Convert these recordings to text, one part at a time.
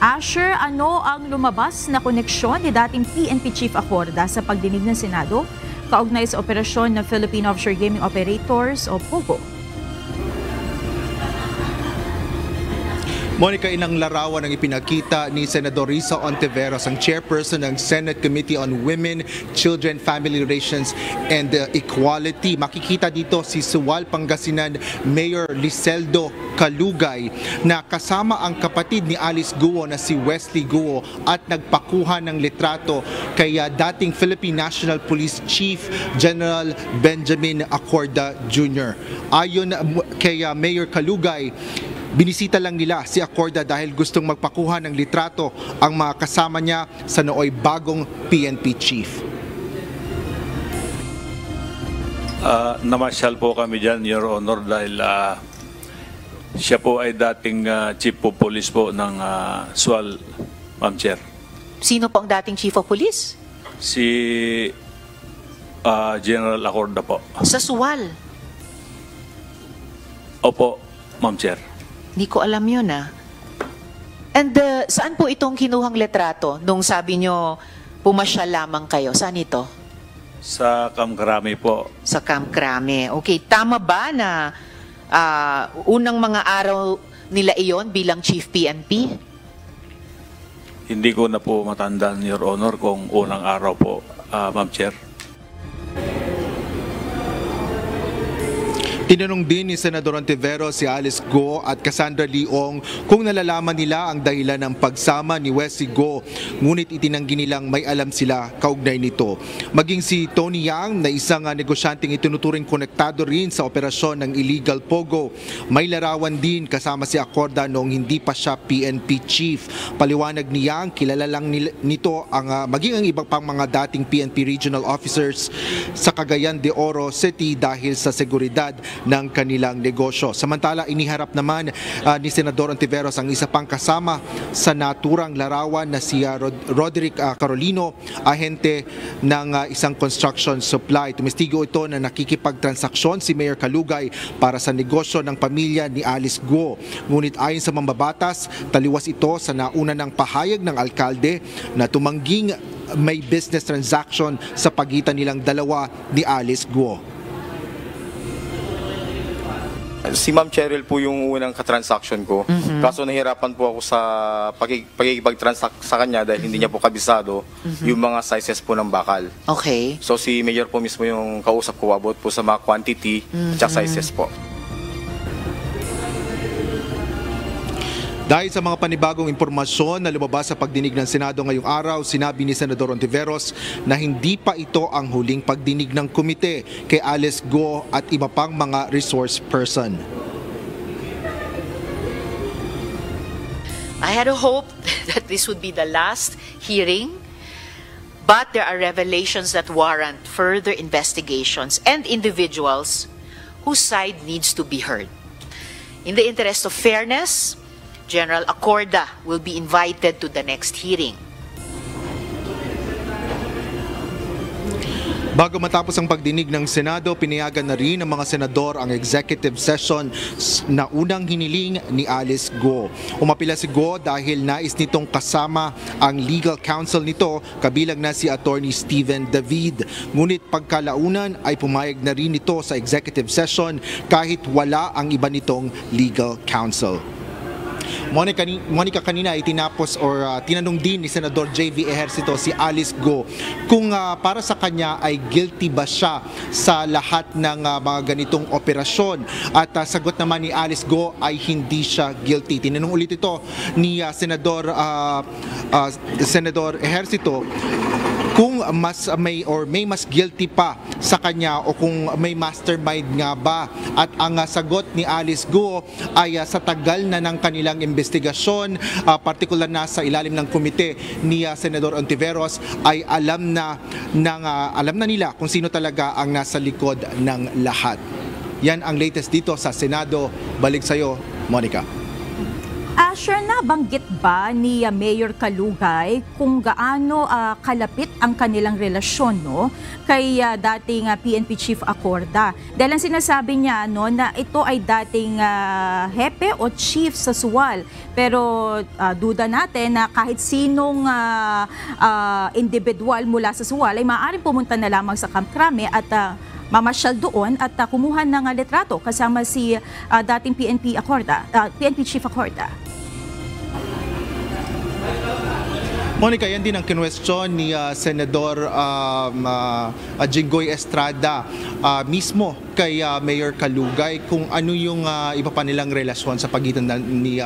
Asher, ano ang lumabas na koneksyon ni dating PNP Chief Acorda sa pagdinig ng Senado kaugnay sa operasyon ng Philippine Offshore Gaming Operators o POGO? Monica, ilang larawan ang ipinakita ni Senador Risa Ontiveros, ang chairperson ng Senate Committee on Women, Children, Family Relations and Equality. Makikita dito si Suwal, Pangasinan Mayor Liseldo Calugay na kasama ang kapatid ni Alice Guo na si Wesley Guo at nagpakuha ng litrato kay dating Philippine National Police Chief General Benjamin Acorda Jr. Ayon kay Mayor Calugay, binisita lang nila si Acorda dahil gustong magpakuha ng litrato ang mga kasama niya sa nooy bagong PNP chief. Namasyal po kami dyan, Your Honor, dahil siya po ay dating Chief of Police po ng SWAL, Ma'am Chair. Sino po ang dating Chief of Police? Si General Acorda po. Sa SWAL? Opo, Ma'am Chair. Hindi ko alam yun And saan po itong kinuhang litrato nung sabi nyo pumasyal lamang kayo? Saan ito? Sa Camp Crame po. Sa Camp Crame. Okay, tama ba na unang mga araw nila iyon bilang Chief PNP? Hindi ko na po matandaan, Your Honor, kung unang araw po, Ma'am Chair. Tinanong din ni Senador Ontiveros si Alice Guo at Cassandra Leong kung nalalaman nila ang dahilan ng pagsama ni Wesley Guo, ngunit itinanggi nilang may alam sila kaugnay nito. Maging si Tony Yang na isang negosyanteng itinuturing konektado rin sa operasyon ng illegal POGO, may larawan din kasama si Acorda noong hindi pa siya PNP chief. Paliwanag ni Yang, kilala lang nito ang maging ang ibang pang mga dating PNP regional officers sa Cagayan de Oro City dahil sa seguridad ng kanilang negosyo. Samantala, iniharap naman ni Senador Ontiveros ang isa pang kasama sa naturang larawan na si Roderick Carolino, ahente ng isang construction supply. Tumistigo ito na nakikipagtransaksyon si Mayor Calugay para sa negosyo ng pamilya ni Alice Guo. Ngunit ayon sa mambabatas, taliwas ito sa nauna ng pahayag ng alkalde na tumangging may business transaction sa pagitan nilang dalawa ni Alice Guo. Si Ma'am Cheryl po yung unang katransaction ko. Kaso nahirapan po ako sa pagkikipag-transact sa kanya dahil hindi niya po kabisado yung mga sizes po ng bakal. Okay. So si Mayor po mismo yung kausap ko about po sa mga quantity at sizes po. Dahil sa mga panibagong impormasyon na lumabas sa pagdinig ng Senado ngayong araw, sinabi ni Senador Ontiveros na hindi pa ito ang huling pagdinig ng komite kay Alice Guo at iba pang mga resource person. I had a hope that this would be the last hearing, but there are revelations that warrant further investigations and individuals whose side needs to be heard. In the interest of fairness, General Acorda will be invited to the next hearing. Bago matapos ang pagdinig ng Senado, pinayagan na rin ng mga senador ang executive session na unang hiniling ni Alice Guo. Umapila si Guo dahil nais nitong kasama ang legal counsel nito, kabilang na si Attorney Steven David. Ngunit pagkalaunan ay pumayag na rin ito sa executive session kahit wala ang iba nitong legal counsel. Monica, kanina ay tinanong din ni Senador J.V. Ejercito si Alice Guo kung para sa kanya ay guilty ba siya sa lahat ng mga ganitong operasyon, at sagot naman ni Alice Guo ay hindi siya guilty. Tinanong ulit ito ni Senador Ejercito kung may mas guilty pa sa kanya o kung may mastermind nga ba, at ang sagot ni Alice Guo ay sa tagal na ng kanilang investigasyon, partikular na sa ilalim ng komite ni Senador Ontiveros, ay alam na nila kung sino talaga ang nasa likod ng lahat. Yan ang latest dito sa Senado. Balik sa iyo, Monica. Asher, nabanggit ba ni Mayor Kalugay kung gaano kalapit ang kanilang relasyon kay dating PNP Chief Acorda? Dahil ang sinasabi niya na ito ay dating hepe o chief sa Suwal. Pero duda natin na kahit sinong individual mula sa Suwal ay maaaring pumunta na lamang sa Camp Crame at mamasyal doon at kumuha ng litrato kasama si dating PNP Chief Acorda. Monica, yan din ang kinwestiyon ni Senador Jinggoy Estrada mismo kay Mayor Kalugay kung ano yung iba pa nilang relasyon sa pagitan ni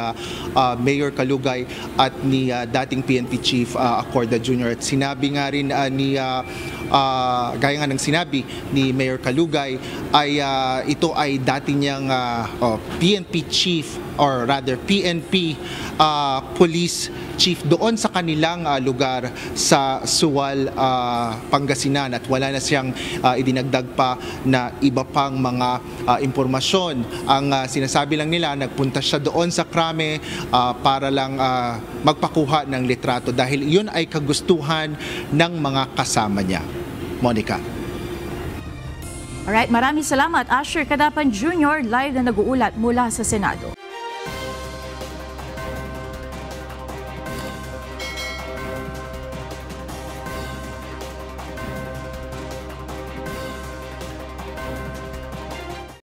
Mayor Kalugay at ni dating PNP Chief Acorda Jr. At sinabi nga rin gaya nga ng sinabi ni Mayor Kalugay ay ito ay dati niyang PNP Chief or rather PNP Police Chief doon sa kanilang lugar sa Suwal, Pangasinan at wala na siyang idinagdag pa na iba pang mga impormasyon. Ang sinasabi lang nila, nagpunta siya doon sa Crame para lang magpakuha ng litrato dahil yun ay kagustuhan ng mga kasama niya. Monica. Alright, maraming salamat. Asher Cadapan Jr. live na nag-uulat mula sa Senado.